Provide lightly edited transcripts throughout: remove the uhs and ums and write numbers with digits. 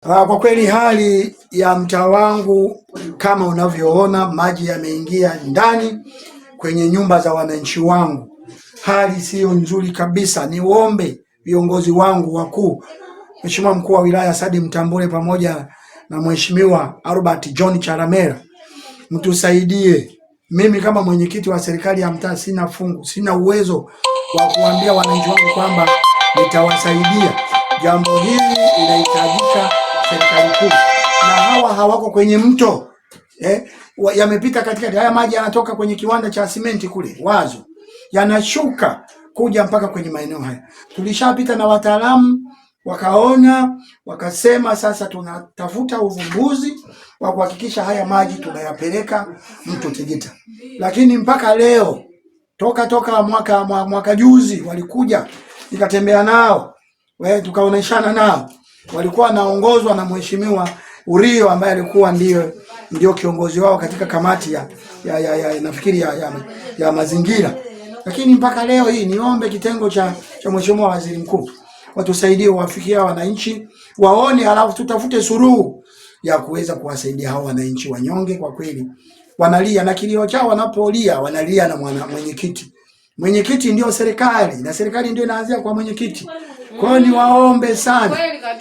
Kwa kweli hali ya mtaa wangu kama unavyoona, maji yameingia ndani kwenye nyumba za wananchi wangu. Hali sio nzuri kabisa. Niombe viongozi wangu wakuu, Mheshimiwa Mkuu wa Wilaya Sadi Mtambule pamoja na Mheshimiwa Albert John Charamera, mtusaidie. Mimi kama mwenyekiti wa serikali ya mtaa sina fungu, sina uwezo wa kuambia wananchi wangu kwamba nitawasaidia. Jambo hili linahitajika serikali kuu, na hawa hawako kwenye mto yamepita katikati. Haya maji yanatoka kwenye kiwanda cha simenti kule Wazo, yanashuka kuja mpaka kwenye maeneo haya. Tulishapita na wataalamu wakaona, wakasema sasa tunatafuta uvumbuzi wa kuhakikisha haya maji tunayapeleka mto Tegeta. Lakini mpaka leo toka mwaka juzi walikuja, nikatembea nao, tukaoneshana nao, walikuwa naongozwa na Mheshimiwa Urio ambaye alikuwa ndio kiongozi wao katika kamati nafikiri ya mazingira. Lakini mpaka leo hii niombe kitengo cha Mheshimiwa Waziri Mkuu watusaidie, wafikia wananchi waone, halafu tutafute suluhu ya kuweza kuwasaidia hao wananchi wanyonge. Kwa kweli wanalia, na kilio chao wanapolia wanalia na mwenyekiti. Mwenyekiti ndio serikali na serikali ndio inaanzia kwa mwenyekiti. Kwa hiyo niwaombe sana,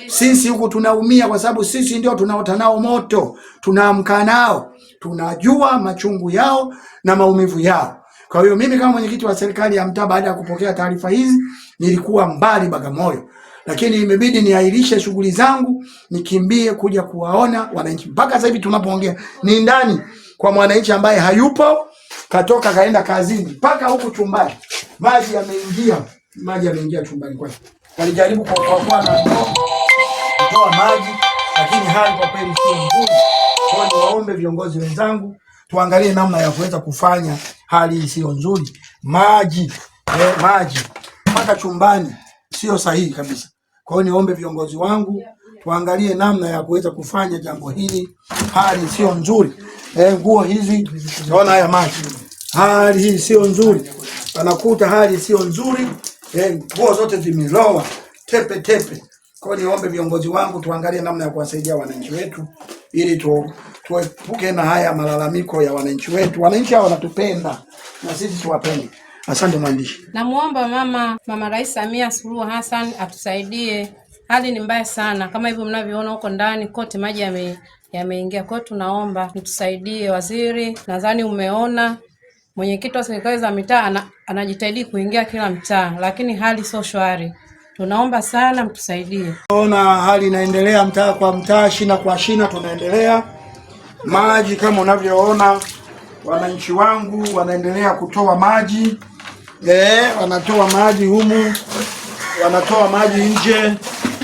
sisi huku tunaumia kwa sababu sisi ndio tunaota nao moto, tunaamka nao, tunajua machungu yao na maumivu yao. Kwa hiyo mimi kama mwenyekiti wa serikali ya mtaa, baada ya kupokea taarifa hizi, nilikuwa mbali Bagamoyo, lakini imebidi niahirishe shughuli zangu nikimbie kuja kuwaona wananchi. Mpaka sasa hivi tunapoongea ni ndani kwa mwananchi ambaye hayupo, katoka kaenda kazini, mpaka huku chumbani maji yameingia chumbani kwake. Walijaribu kuokoa na kutoa maji, lakini hali kwa kweli sio nzuri. Kwa hiyo waombe viongozi wenzangu tuangalie namna ya kuweza kufanya hali hii sio nzuri. Maji mpaka chumbani sio sahihi kabisa. Kwa hiyo niombe viongozi wangu tuangalie namna ya kuweza kufanya jambo hili. Hali sio nzuri. Nguo hizi naona haya maji. Hali hii sio nzuri. Anakuta hali sio nzuri. Nguo zote zimelowa tepe. Kwa hiyo niombe viongozi wangu tuangalie namna ya kuwasaidia wananchi wetu ili tuepuke na haya malalamiko ya wananchi wetu. Wananchi hao wanatupenda na sisi tuwapende. Asante mwandishi. Namuomba Mama Rais Samia Suluhu Hassan atusaidie. Hali ni mbaya sana, kama hivyo mnavyoona huko ndani kote maji yameingia. Kwa hiyo tunaomba mtusaidie. Waziri, nadhani umeona mwenyekiti wa serikali za mitaa anajitahidi kuingia kila mtaa, lakini hali sio shwari. Tunaomba sana mtusaidie. Tunaona hali inaendelea mtaa kwa mtaa, shina kwa shina tunaendelea. Maji kama unavyoona, wananchi wangu wanaendelea kutoa maji. Wanatoa maji humu, wanatoa maji nje.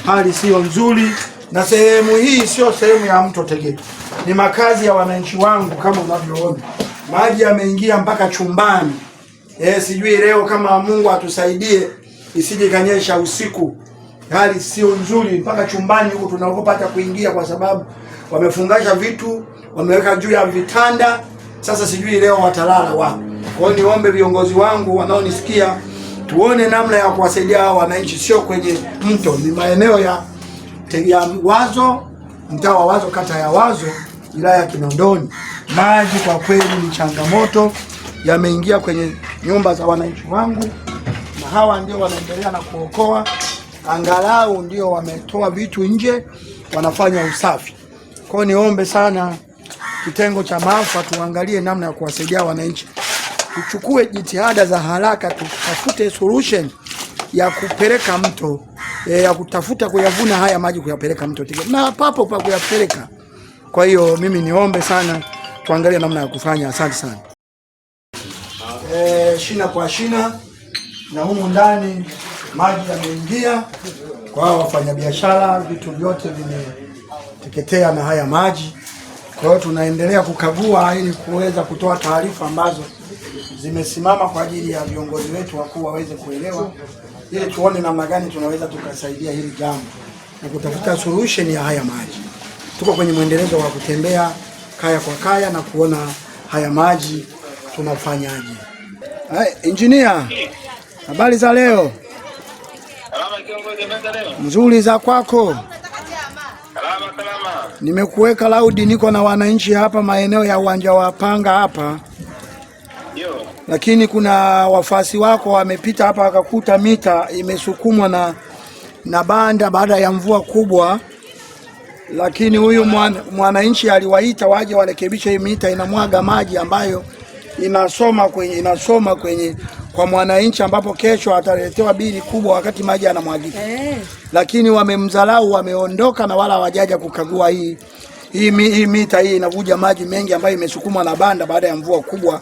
Hali sio nzuri, na sehemu hii sio sehemu ya mto Tegeta, ni makazi ya wananchi wangu. Kama unavyoona maji yameingia mpaka chumbani. Sijui leo kama Mungu atusaidie isije kanyesha usiku. Hali sio nzuri, mpaka chumbani huko tunaogopa hata kuingia kwa sababu wamefungasha vitu, wameweka juu ya vitanda. Sasa sijui leo watalala wapi. Kwa hiyo niombe viongozi wangu wanaonisikia tuone namna ya kuwasaidia hao wananchi, sio kwenye mto, ni maeneo ya Wazo, mtaa wa Wazo, kata ya Wazo, wilaya ya Kinondoni. Maji kwa kweli ni changamoto, yameingia kwenye nyumba za wananchi wangu, na hawa ndio wanaendelea na kuokoa. Angalau ndio wametoa vitu nje, wanafanya usafi. Kwa hiyo niombe sana kitengo cha maafa tuangalie namna ya kuwasaidia wananchi. Tuchukue jitihada za haraka, tutafute solution ya kupeleka mto, ya kutafuta kuyavuna haya maji kuyapeleka mto Tegeta, na papo pa kuyapeleka. Kwa hiyo mimi niombe sana tuangalie namna ya kufanya. Asante sana. Shina kwa shina, na humu ndani maji yameingia kwa wafanyabiashara, vitu vyote vimeteketea na haya maji. Kwa hiyo tunaendelea kukagua ili kuweza kutoa taarifa ambazo zimesimama kwa ajili ya viongozi wetu wakuu waweze kuelewa, ili tuone namna gani tunaweza tukasaidia hili jambo na kutafuta solution ya haya maji. Tuko kwenye mwendelezo wa kutembea kaya kwa kaya na kuona haya maji tunafanyaje. Engineer, habari za leo? Salama kiongozi, habari za leo? Nzuri, za kwako? Salama Nimekuweka laudi, niko na wananchi hapa maeneo ya uwanja wa Panga hapa. Lakini kuna wafasi wako wamepita hapa wakakuta mita imesukumwa na banda baada ya mvua kubwa. Lakini huyu mwananchi aliwaita waje warekebishe hii mita, inamwaga maji ambayo inasoma kwenye kwa mwananchi, ambapo kesho ataletewa bili kubwa wakati maji yanamwagika. Lakini wamemdharau, wameondoka na wala hawajaja kukagua hii mita. Hii inavuja maji mengi ambayo imesukumwa na banda baada ya mvua kubwa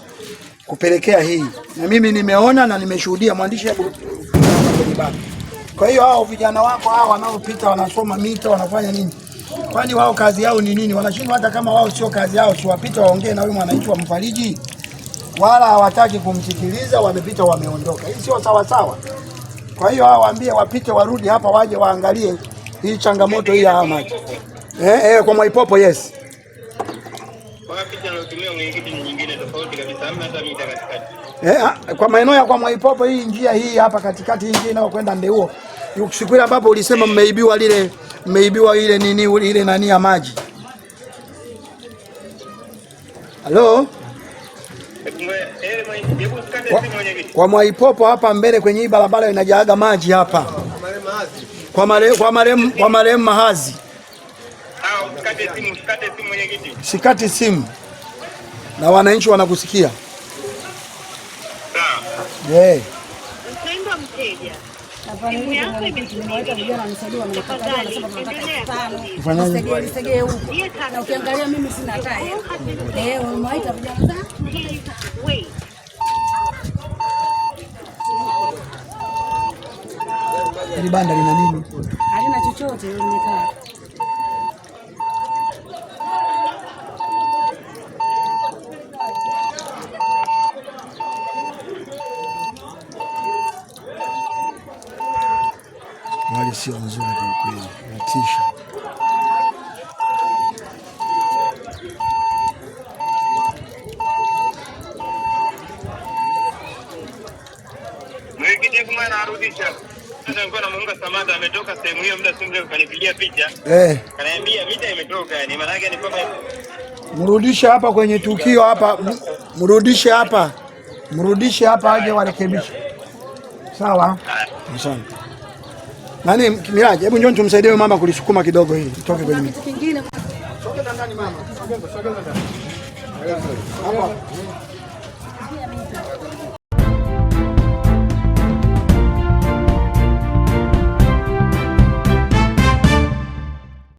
kupelekea hii. Na mimi nimeona na nimeshuhudia, mwandishi hapo. Kwa hiyo hao vijana wako hao wanaopita wanasoma mita wanafanya nini? Kwani wao kazi yao ni nini? Wanashindwa hata kama wao sio kazi yao, si wapita waongee na huyu mwananchi wamfariji? Wala hawataki kumsikiliza, wamepita wameondoka. Hii sio sawa sawa. Kwa hiyo hao waambie wapite warudi hapa waje waangalie hii changamoto hii ya maji. Kwa Mwaipopo, yes. Kwa maeneo ya kwa Mwaipopo, hii njia hii hapa katikati, hii njia inayokwenda Ndeuo. Siku ile ambapo ulisema mmeibiwa ile nini ile nani ya maji. Halo? Kwa Mwaipopo hapa mbele kwenye hii barabara inajaaga maji hapa. Kwa marehemu Mahazi. Sikate simu. Na wananchi wanakusikia. Mpendwa mteja. Ukiangalia mimi sina hata hela. Umewaita vijana. Hili banda lina nini? Halina chochote, limekaa. Hali sio nzuri kwa kweli, inatisha. Mwenyekiti kama anarudisha. Sasa nilikuwa namuunga Samata ametoka sehemu hiyo muda si mrefu kanipigia picha. Kaniambia mita imetoka, yani maana yake ni kwamba mrudishe hapa kwenye tukio hapa, mrudishe hapa aje warekebishe. Sawa? Asante. Nani Miraji, hebu njoo tumsaidie mama kulisukuma kidogo hili tutoke kwenye miti. Sogeza ndani mama. Sogeza ndani. Hapa.